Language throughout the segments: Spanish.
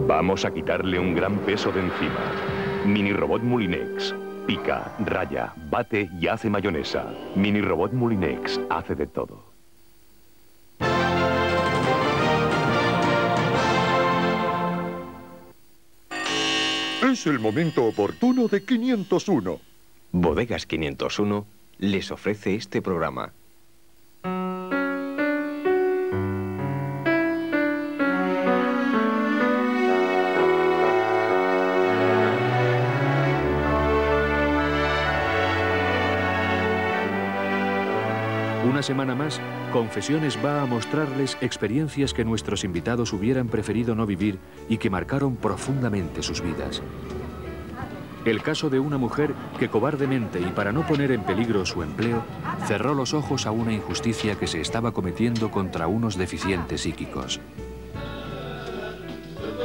Vamos a quitarle un gran peso de encima. Mini Robot Moulinex. Pica, raya, bate y hace mayonesa. Mini Robot Moulinex hace de todo. Es el momento oportuno de 501. Bodegas 501 les ofrece este programa. Una semana más, Confesiones va a mostrarles experiencias que nuestros invitados hubieran preferido no vivir y que marcaron profundamente sus vidas. El caso de una mujer que cobardemente y para no poner en peligro su empleo, cerró los ojos a una injusticia que se estaba cometiendo contra unos deficientes psíquicos.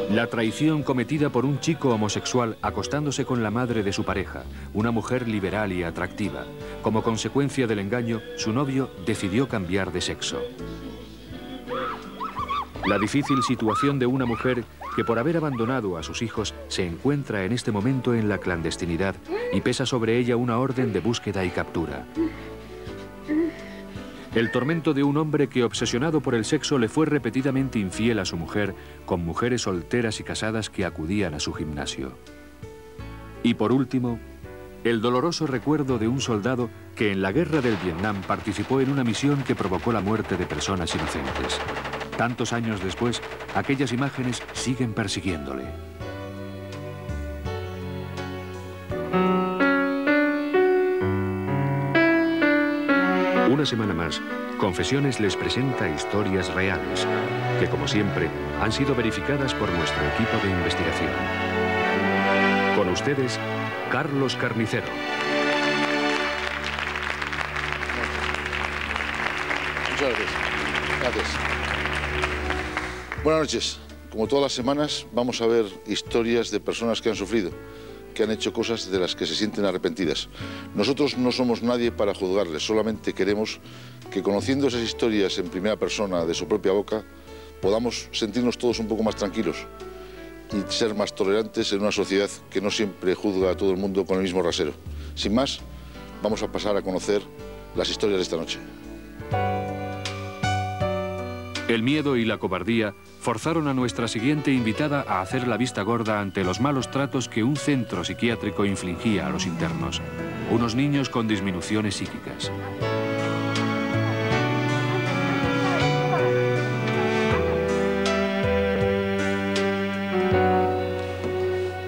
La traición cometida por un chico homosexual acostándose con la madre de su pareja, una mujer liberal y atractiva. Como consecuencia del engaño, su novio decidió cambiar de sexo. La difícil situación de una mujer que por haber abandonado a sus hijos se encuentra en este momento en la clandestinidad y pesa sobre ella una orden de búsqueda y captura. El tormento de un hombre que, obsesionado por el sexo, le fue repetidamente infiel a su mujer, con mujeres solteras y casadas que acudían a su gimnasio. Y por último, el doloroso recuerdo de un soldado que en la guerra del Vietnam participó en una misión que provocó la muerte de personas inocentes. Tantos años después, aquellas imágenes siguen persiguiéndole. Una semana más, Confesiones les presenta historias reales, que como siempre han sido verificadas por nuestro equipo de investigación. Con ustedes, Carlos Carnicero. Muchas gracias. Gracias. Buenas noches. Como todas las semanas, vamos a ver historias de personas que han sufrido, que han hecho cosas de las que se sienten arrepentidas. Nosotros no somos nadie para juzgarles, solamente queremos que, conociendo esas historias en primera persona de su propia boca, podamos sentirnos todos un poco más tranquilos y ser más tolerantes en una sociedad que no siempre juzga a todo el mundo con el mismo rasero. Sin más, vamos a pasar a conocer las historias de esta noche. El miedo y la cobardía forzaron a nuestra siguiente invitada a hacer la vista gorda ante los malos tratos que un centro psiquiátrico infligía a los internos, unos niños con disminuciones psíquicas.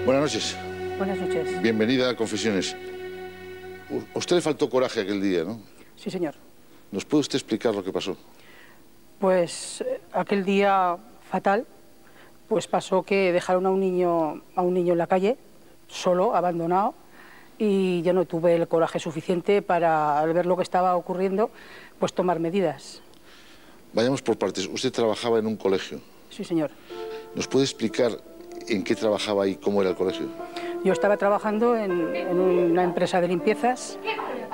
Buenas noches. Buenas noches. Bienvenida a Confesiones. A usted le faltó coraje aquel día, ¿no? Sí, señor. ¿Nos puede usted explicar lo que pasó? Pues aquel día fatal, pues pasó que dejaron a un niño en la calle, solo, abandonado, y yo no tuve el coraje suficiente para, al ver lo que estaba ocurriendo, pues tomar medidas. Vayamos por partes. Usted trabajaba en un colegio. Sí, señor. ¿Nos puede explicar en qué trabajaba y cómo era el colegio? Yo estaba trabajando en una empresa de limpiezas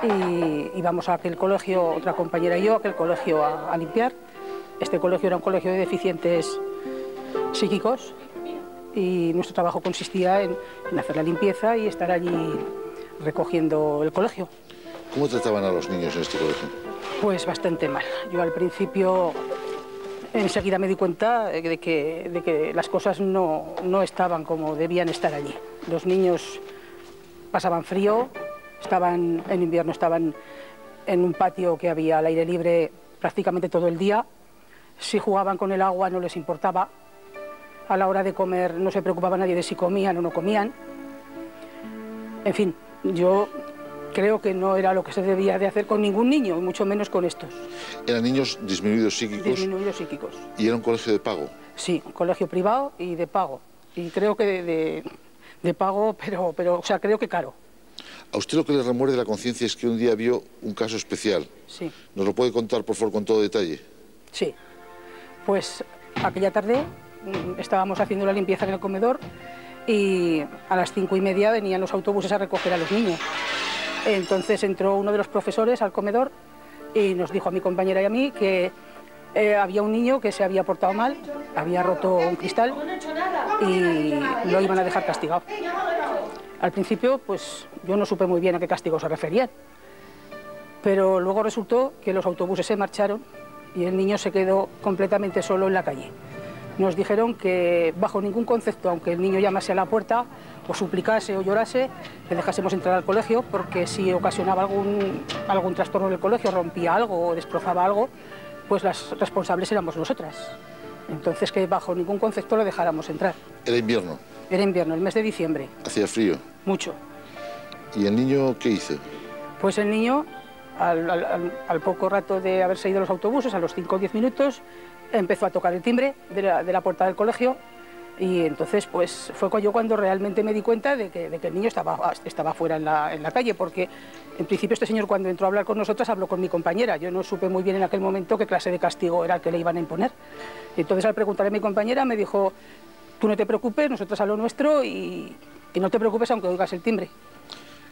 y íbamos a aquel colegio, otra compañera y yo, a aquel colegio a limpiar. Este colegio era un colegio de deficientes psíquicos y nuestro trabajo consistía en hacer la limpieza y estar allí recogiendo el colegio. ¿Cómo trataban a los niños en este colegio? Pues bastante mal. Yo al principio enseguida me di cuenta de que las cosas no estaban como debían estar allí. Los niños pasaban frío, en invierno estaban en un patio que había al aire libre prácticamente todo el día. Si jugaban con el agua no les importaba. A la hora de comer no se preocupaba nadie de si comían o no comían. En fin, yo creo que no era lo que se debía de hacer con ningún niño, y mucho menos con estos. ¿Eran niños disminuidos psíquicos? Disminuidos psíquicos. ¿Y era un colegio de pago? Sí, un colegio privado y de pago. Y creo que de pago, pero o sea, creo que caro. A usted lo que le remuerde la conciencia es que un día vio un caso especial. Sí. ¿Nos lo puede contar, por favor, con todo detalle? Sí. Pues aquella tarde estábamos haciendo la limpieza en el comedor y a las 5:30 venían los autobuses a recoger a los niños. Entonces entró uno de los profesores al comedor y nos dijo a mi compañera y a mí que había un niño que se había portado mal, había roto un cristal y lo iban a dejar castigado. Al principio, pues yo no supe muy bien a qué castigo se referían, pero luego resultó que los autobuses se marcharon y el niño se quedó completamente solo en la calle. Nos dijeron que bajo ningún concepto, aunque el niño llamase a la puerta o suplicase o llorase, le dejásemos entrar al colegio, porque si ocasionaba algún trastorno en el colegio, rompía algo o destrozaba algo, pues las responsables éramos nosotras. Entonces que bajo ningún concepto le dejáramos entrar. ¿Era invierno? Era invierno, el mes de diciembre. ¿Hacía frío? Mucho. ¿Y el niño qué hizo? Pues el niño, al poco rato de haberse ido los autobuses, a los 5 o 10 minutos, empezó a tocar el timbre de la puerta del colegio, y entonces pues fue yo cuando realmente me di cuenta de que el niño estaba fuera en la calle, porque en principio este señor, cuando entró a hablar con nosotras, habló con mi compañera. Yo no supe muy bien en aquel momento qué clase de castigo era el que le iban a imponer. Entonces, al preguntarle a mi compañera, me dijo: tú no te preocupes, nosotros a lo nuestro, y no te preocupes aunque oigas el timbre.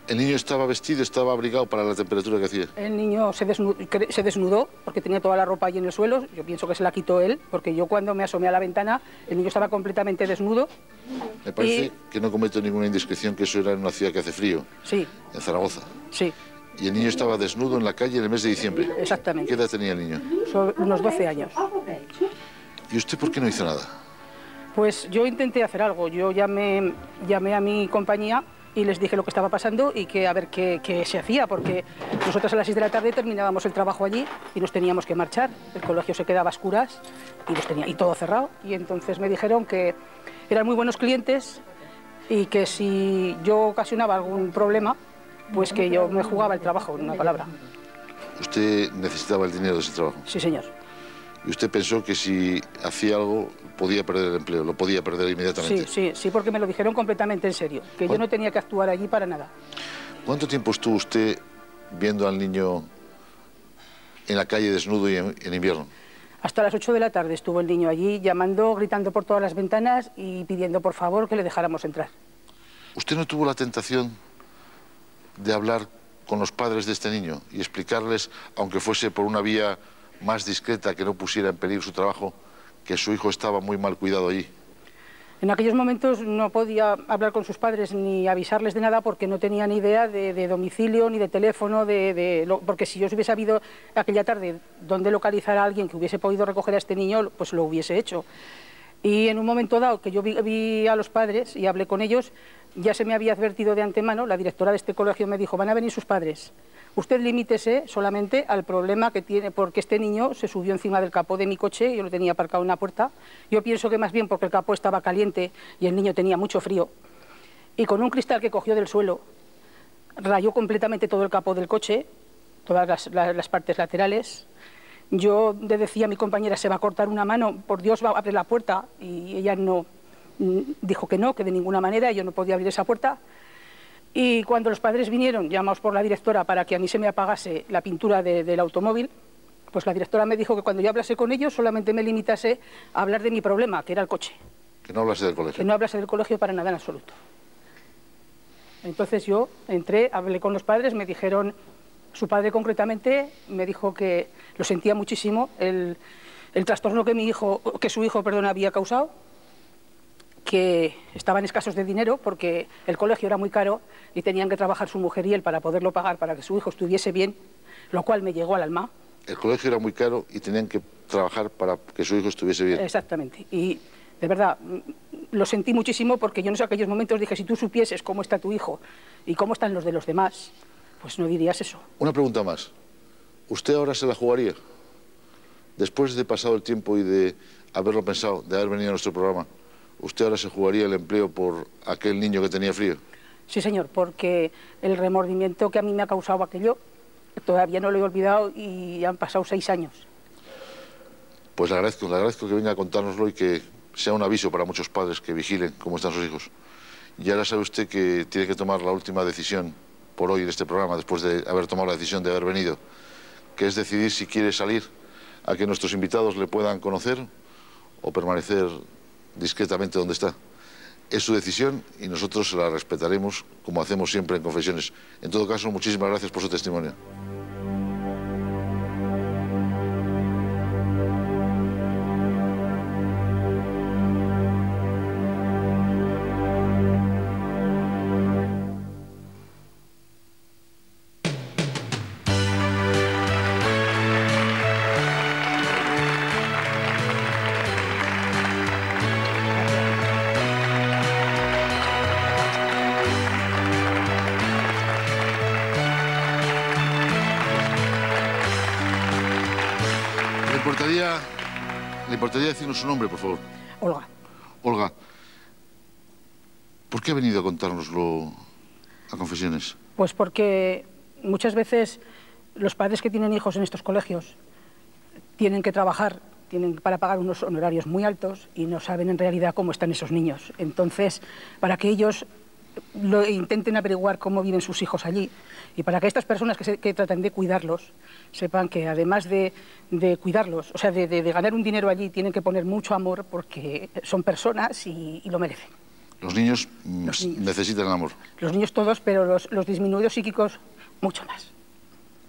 ¿El niño estaba vestido, estaba abrigado para la temperatura que hacía? El niño se desnudó porque tenía toda la ropa allí en el suelo. Yo pienso que se la quitó él, porque yo cuando me asomé a la ventana, el niño estaba completamente desnudo. Me parece que no cometo ninguna indiscreción, que eso era en una ciudad que hace frío. Sí. En Zaragoza. Sí. Y el niño estaba desnudo en la calle en el mes de diciembre. Exactamente. ¿Qué edad tenía el niño? Unos 12 años. ¿Y usted por qué no hizo nada? Pues yo intenté hacer algo. Yo llamé a mi compañía y les dije lo que estaba pasando y que a ver qué se hacía, porque nosotros a las 6 de la tarde terminábamos el trabajo allí y nos teníamos que marchar. El colegio se quedaba a oscuras y todo cerrado. Y entonces me dijeron que eran muy buenos clientes y que si yo ocasionaba algún problema, pues que yo me jugaba el trabajo, en una palabra. ¿Usted necesitaba el dinero de ese trabajo? Sí, señor. ¿Y usted pensó que si hacía algo podía perder el empleo, lo podía perder inmediatamente? Sí, porque me lo dijeron completamente en serio, que yo no tenía que actuar allí para nada. ¿Cuánto tiempo estuvo usted viendo al niño en la calle desnudo y en invierno? Hasta las 8 de la tarde estuvo el niño allí llamando, gritando por todas las ventanas y pidiendo por favor que le dejáramos entrar. ¿Usted no tuvo la tentación de hablar con los padres de este niño y explicarles, aunque fuese por una vía más discreta, que no pusiera en peligro su trabajo, que su hijo estaba muy mal cuidado allí? En aquellos momentos no podía hablar con sus padres ni avisarles de nada, porque no tenía ni idea de domicilio ni de teléfono, porque si yo hubiese sabido aquella tarde dónde localizar a alguien que hubiese podido recoger a este niño, pues lo hubiese hecho. Y en un momento dado que yo vi a los padres y hablé con ellos, ya se me había advertido de antemano. La directora de este colegio me dijo: van a venir sus padres. Usted limítese solamente al problema que tiene, porque este niño se subió encima del capó de mi coche, yo lo tenía aparcado en una puerta. Yo pienso que más bien porque el capó estaba caliente y el niño tenía mucho frío. Y con un cristal que cogió del suelo, rayó completamente todo el capó del coche, todas las partes laterales. Yo le decía a mi compañera: se va a cortar una mano, por Dios, va a abrir la puerta. Y ella no, dijo que no, que de ninguna manera yo no podía abrir esa puerta. Y cuando los padres vinieron, llamados por la directora para que a mí se me apagase la pintura del automóvil, pues la directora me dijo que cuando yo hablase con ellos solamente me limitase a hablar de mi problema, que era el coche. Que no hablase del colegio. Que no hablase del colegio para nada en absoluto. Entonces yo entré, hablé con los padres, me dijeron, su padre concretamente me dijo que lo sentía muchísimo, el trastorno que su hijo había causado, que estaban escasos de dinero porque el colegio era muy caro y tenían que trabajar su mujer y él para poderlo pagar, para que su hijo estuviese bien, lo cual me llegó al alma. El colegio era muy caro y tenían que trabajar para que su hijo estuviese bien. Exactamente. Y de verdad, lo sentí muchísimo, porque yo en aquellos momentos dije: si tú supieses cómo está tu hijo y cómo están los de los demás, pues no dirías eso. Una pregunta más. ¿Usted ahora se la jugaría? Después de pasado el tiempo y de haberlo pensado, de haber venido a nuestro programa, ¿usted ahora se jugaría el empleo por aquel niño que tenía frío? Sí, señor, porque el remordimiento que a mí me ha causado aquello todavía no lo he olvidado y han pasado 6 años. Pues le agradezco que venga a contárnoslo y que sea un aviso para muchos padres que vigilen cómo están sus hijos. Y ahora sabe usted que tiene que tomar la última decisión por hoy en este programa, después de haber tomado la decisión de haber venido, que es decidir si quiere salir a que nuestros invitados le puedan conocer o permanecer discretamente donde está. Es su decisión y nosotros se la respetaremos, como hacemos siempre en Confesiones. En todo caso, muchísimas gracias por su testimonio. importaría decirnos su nombre, por favor? Olga. Olga, ¿por qué ha venido a contárnoslo a confesiones? Pues porque muchas veces los padres que tienen hijos en estos colegios tienen que trabajar, tienen para pagar unos honorarios muy altos y no saben en realidad cómo están esos niños. Entonces, para que ellos intenten averiguar cómo viven sus hijos allí y para que estas personas que tratan de cuidarlos sepan que además de cuidarlos, o sea, de ganar un dinero allí, tienen que poner mucho amor porque son personas y lo merecen. Los niños necesitan el amor. Los niños todos, pero los disminuidos psíquicos mucho más.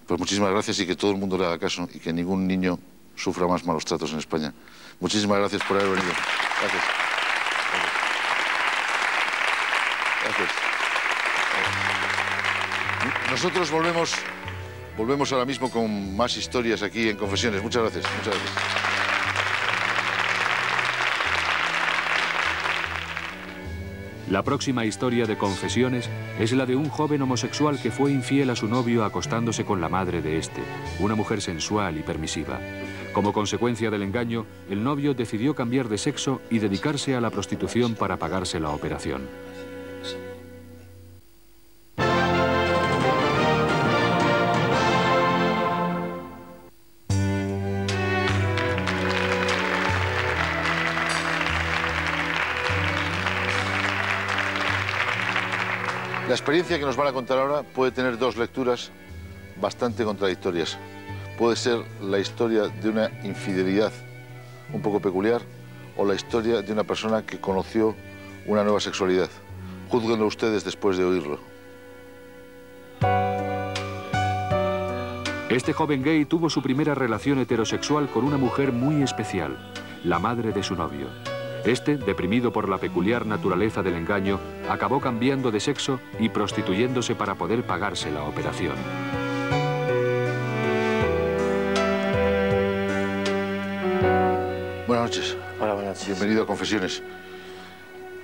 Pues muchísimas gracias y que todo el mundo le haga caso y que ningún niño sufra más malos tratos en España. Muchísimas gracias por haber venido. Gracias. Gracias. Nosotros volvemos ahora mismo con más historias aquí en Confesiones. Muchas gracias. Muchas gracias. La próxima historia de Confesiones es la de un joven homosexual que fue infiel a su novio acostándose con la madre de este, una mujer sensual y permisiva. Como consecuencia del engaño, el novio decidió cambiar de sexo y dedicarse a la prostitución para pagarse la operación. La experiencia que nos van a contar ahora puede tener dos lecturas bastante contradictorias. Puede ser la historia de una infidelidad un poco peculiar o la historia de una persona que conoció una nueva sexualidad. Júzguenlo ustedes después de oírlo. Este joven gay tuvo su primera relación heterosexual con una mujer muy especial, la madre de su novio. Este, deprimido por la peculiar naturaleza del engaño, acabó cambiando de sexo y prostituyéndose para poder pagarse la operación. Buenas noches. Hola, buenas noches. Bienvenido a Confesiones.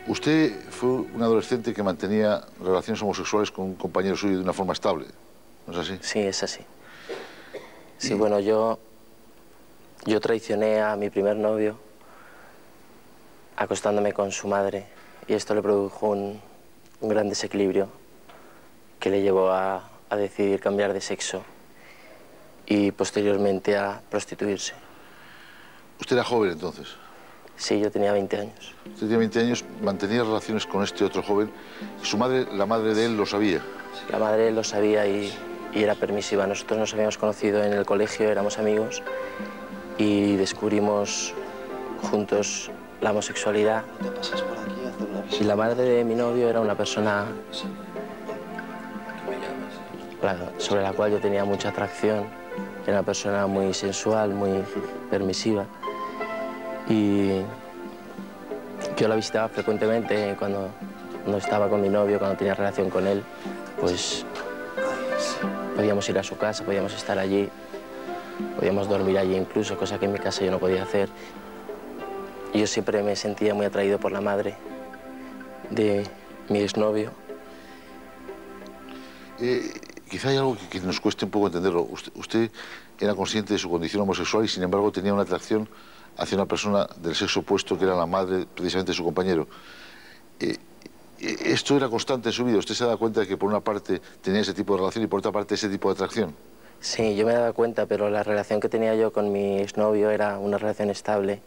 Usted fue un adolescente que mantenía relaciones homosexuales con un compañero suyo de una forma estable, ¿no es así? Sí, es así. Sí, bueno, yo traicioné a mi primer novio acostándome con su madre y esto le produjo un gran desequilibrio que le llevó a decidir cambiar de sexo y posteriormente a prostituirse. ¿Usted era joven entonces? Sí, yo tenía 20 años. Usted tenía 20 años, mantenía relaciones con este otro joven y su madre, la madre de él, lo sabía. La madre de él lo sabía y era permisiva. Nosotros nos habíamos conocido en el colegio, éramos amigos y descubrimos juntos la homosexualidad. Y la madre de mi novio era una persona sobre la cual yo tenía mucha atracción. Era una persona muy sensual, muy permisiva. Y yo la visitaba frecuentemente cuando estaba con mi novio, cuando tenía relación con él, pues podíamos ir a su casa, podíamos estar allí, podíamos dormir allí incluso, cosa que en mi casa yo no podía hacer. Y yo siempre me sentía muy atraído por la madre de mi exnovio. Quizá hay algo que nos cueste un poco entenderlo. Usted era consciente de su condición homosexual y sin embargo tenía una atracción hacia una persona del sexo opuesto que era la madre precisamente de su compañero. ¿Esto era constante en su vida? ¿Usted se da cuenta de que por una parte tenía ese tipo de relación y por otra parte ese tipo de atracción? Sí, yo me daba cuenta, pero la relación que tenía yo con mi exnovio era una relación estable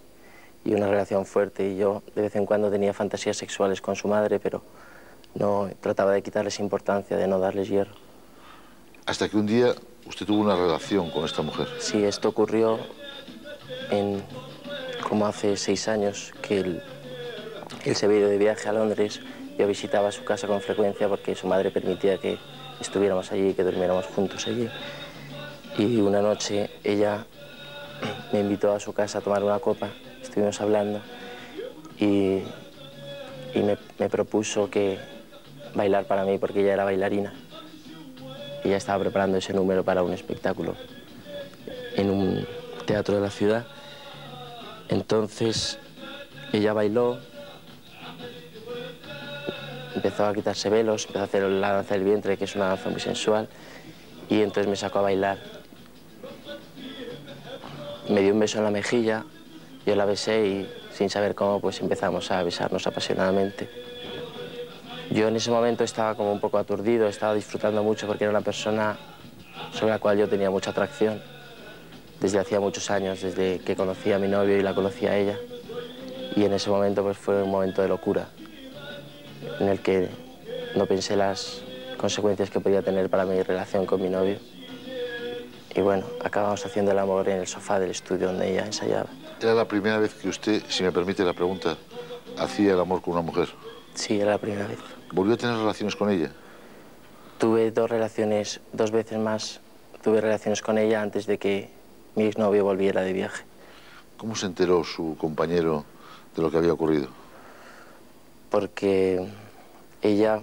y una relación fuerte, y yo de vez en cuando tenía fantasías sexuales con su madre, pero no trataba de quitarles importancia, de no darles hierro. Hasta que un día usted tuvo una relación con esta mujer. Sí, esto ocurrió como hace 6 años, que él se había ido de viaje a Londres. Yo visitaba su casa con frecuencia porque su madre permitía que estuviéramos allí, que durmiéramos juntos allí. Y una noche ella me invitó a su casa a tomar una copa, estuvimos hablando y me propuso bailar para mí porque ella era bailarina. Ella estaba preparando ese número para un espectáculo en un teatro de la ciudad. Entonces ella bailó, empezó a quitarse velos, empezó a hacer la danza del vientre, que es una danza muy sensual, y entonces me sacó a bailar. Me dio un beso en la mejilla Yo la besé y sin saber cómo pues empezamos a besarnos apasionadamente. Yo en ese momento estaba como un poco aturdido, estaba disfrutando mucho porque era una persona sobre la cual yo tenía mucha atracción desde hacía muchos años, desde que conocí a mi novio y la conocí a ella. Y en ese momento pues fue un momento de locura en el que no pensé las consecuencias que podía tener para mi relación con mi novio. Y bueno, acabamos haciendo el amor en el sofá del estudio donde ella ensayaba. ¿Era la primera vez que usted, si me permite la pregunta, hacía el amor con una mujer? Sí, era la primera vez. ¿Volvió a tener relaciones con ella? Tuve dos veces más, tuve relaciones con ella antes de que mi exnovio volviera de viaje. ¿Cómo se enteró su compañero de lo que había ocurrido? Porque ella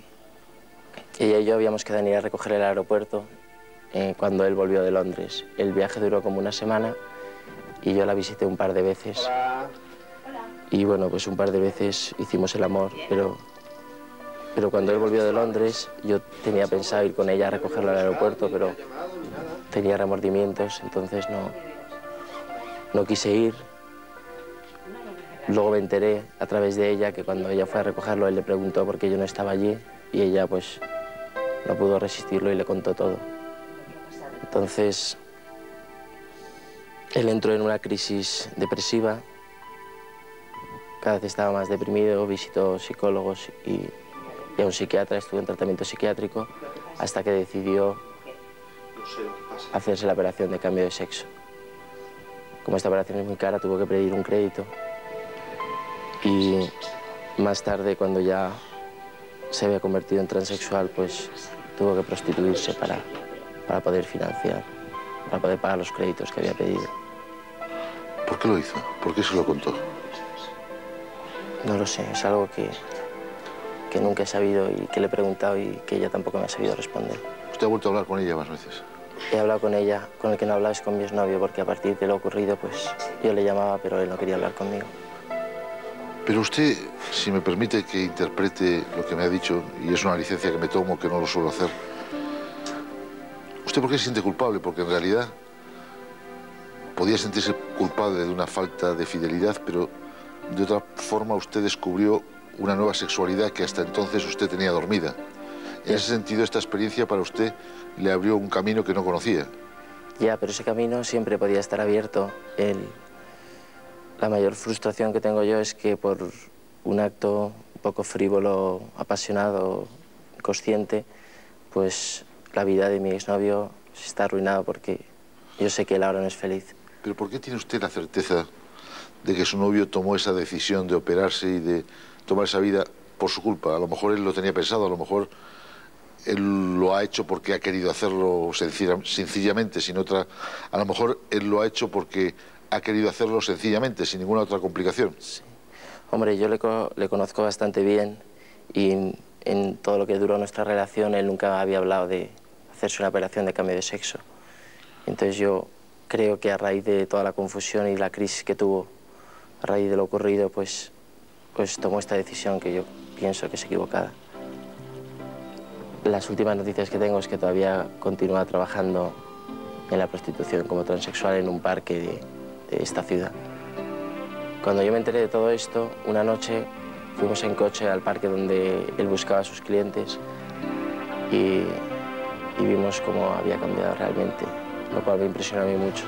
y yo habíamos quedado en ir a recoger el aeropuerto cuando él volvió de Londres. El viaje duró como una semana y yo la visité un par de veces. Hola. Y bueno, pues un par de veces hicimos el amor, pero cuando él volvió de Londres yo tenía pensado ir con ella a recogerlo al aeropuerto, pero tenía remordimientos, entonces no quise ir. Luego me enteré a través de ella que cuando ella fue a recogerlo él le preguntó por qué yo no estaba allí y ella pues no pudo resistirlo y le contó todo. Entonces él entró en una crisis depresiva, cada vez estaba más deprimido, visitó psicólogos y a un psiquiatra, estuvo en tratamiento psiquiátrico hasta que decidió hacerse la operación de cambio de sexo. Como esta operación es muy cara, tuvo que pedir un crédito y más tarde, cuando ya se había convertido en transexual, pues tuvo que prostituirse para poder financiar, para poder pagar los créditos que había pedido. ¿Por qué lo hizo? ¿Por qué se lo contó? No lo sé, es algo que nunca he sabido y que le he preguntado y que ella tampoco me ha sabido responder. ¿Usted ha vuelto a hablar con ella más veces? He hablado con ella, con el que no he hablado es con mi exnovio, porque a partir de lo ocurrido, pues yo le llamaba, pero él no quería hablar conmigo. Pero usted, si me permite que interprete lo que me ha dicho, y es una licencia que me tomo, que no lo suelo hacer, ¿usted por qué se siente culpable? Porque en realidad podía sentirse culpable de una falta de fidelidad, pero de otra forma usted descubrió una nueva sexualidad que hasta entonces usted tenía dormida. En ese sentido, esta experiencia para usted le abrió un camino que no conocía. Ya, pero ese camino siempre podía estar abierto. La mayor frustración que tengo yo es que por un acto un poco frívolo, apasionado, consciente, pues la vida de mi exnovio se está arruinada porque yo sé que él ahora no es feliz. ¿Pero por qué tiene usted la certeza de que su novio tomó esa decisión de operarse y de tomar esa vida por su culpa? A lo mejor él lo tenía pensado, a lo mejor él lo ha hecho porque ha querido hacerlo sencillamente, sin otra... A lo mejor él lo ha hecho porque ha querido hacerlo sencillamente, sin ninguna otra complicación. Sí. Hombre, yo le conozco bastante bien y en todo lo que duró nuestra relación él nunca había hablado de hacerse una operación de cambio de sexo. Entonces yo creo que a raíz de toda la confusión y la crisis que tuvo, a raíz de lo ocurrido, pues tomó esta decisión que yo pienso que es equivocada. Las últimas noticias que tengo es que todavía continúa trabajando en la prostitución como transexual en un parque de esta ciudad. Cuando yo me enteré de todo esto, una noche fuimos en coche al parque donde él buscaba a sus clientes y vimos cómo había cambiado realmente, lo cual me impresionó a mí mucho.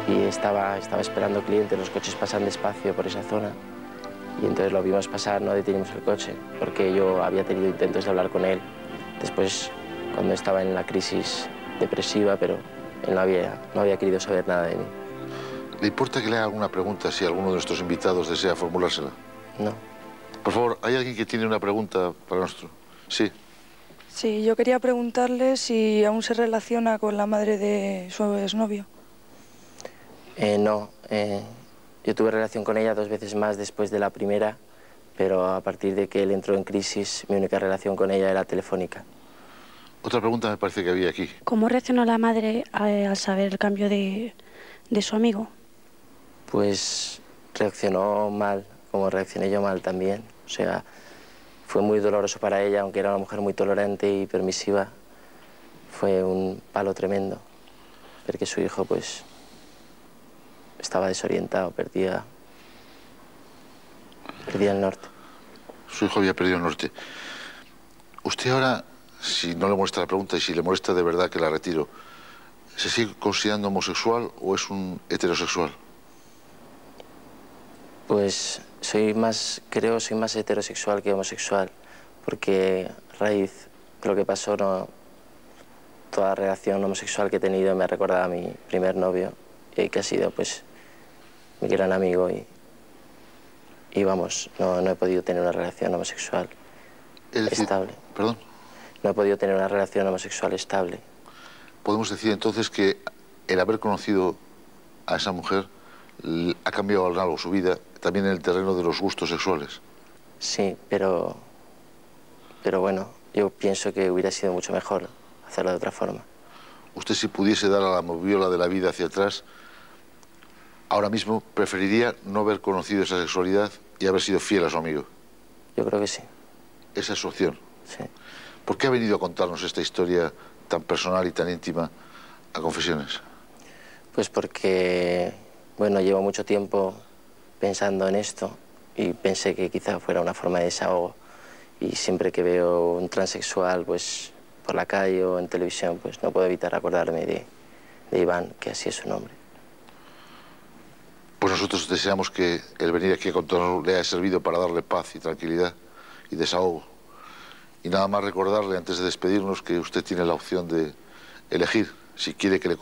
Y estaba esperando clientes, los coches pasan despacio por esa zona. Y entonces lo vimos pasar, no detenimos el coche, porque yo había tenido intentos de hablar con él después, cuando estaba en la crisis depresiva, pero él no había querido saber nada de mí. ¿Le importa que le haga alguna pregunta si alguno de nuestros invitados desea formulársela? No. Por favor, ¿hay alguien que tiene una pregunta para nosotros? Sí. Sí, yo quería preguntarle si aún se relaciona con la madre de su exnovio. No. Yo tuve relación con ella 2 veces más después de la primera, pero a partir de que él entró en crisis, mi única relación con ella era telefónica. Otra pregunta me parece que había aquí. ¿Cómo reaccionó la madre al saber el cambio de su amigo? Pues reaccionó mal, como reaccioné yo mal también. O sea, fue muy doloroso para ella, aunque era una mujer muy tolerante y permisiva. Fue un palo tremendo ver que su hijo, pues, estaba desorientado, perdía el norte. Su hijo había perdido el norte. Usted ahora, si no le molesta la pregunta y si le molesta de verdad que la retiro, ¿se sigue considerando homosexual o es un heterosexual? Pues soy más heterosexual que homosexual, porque a raíz de lo que pasó, toda relación homosexual que he tenido me ha recordado a mi primer novio, que ha sido pues mi gran amigo, y vamos, no he podido tener una relación homosexual estable. ¿Perdón? No he podido tener una relación homosexual estable. Podemos decir entonces que el haber conocido a esa mujer ha cambiado en algo su vida, también en el terreno de los gustos sexuales. Sí, pero bueno, yo pienso que hubiera sido mucho mejor hacerlo de otra forma. Usted, si pudiese dar a la moviola de la vida hacia atrás, ahora mismo preferiría no haber conocido esa sexualidad y haber sido fiel a su amigo. Yo creo que sí. Esa es su opción. Sí. ¿Por qué ha venido a contarnos esta historia tan personal y tan íntima a Confesiones? Pues porque, bueno, llevo mucho tiempo pensando en esto y pensé que quizá fuera una forma de desahogo. Y siempre que veo un transexual, pues por la calle o en televisión, pues no puedo evitar acordarme de Iván, que así es su nombre. Pues nosotros deseamos que el venir aquí a contarnos le haya servido para darle paz y tranquilidad y desahogo. Y nada más recordarle, antes de despedirnos, que usted tiene la opción de elegir si quiere que le...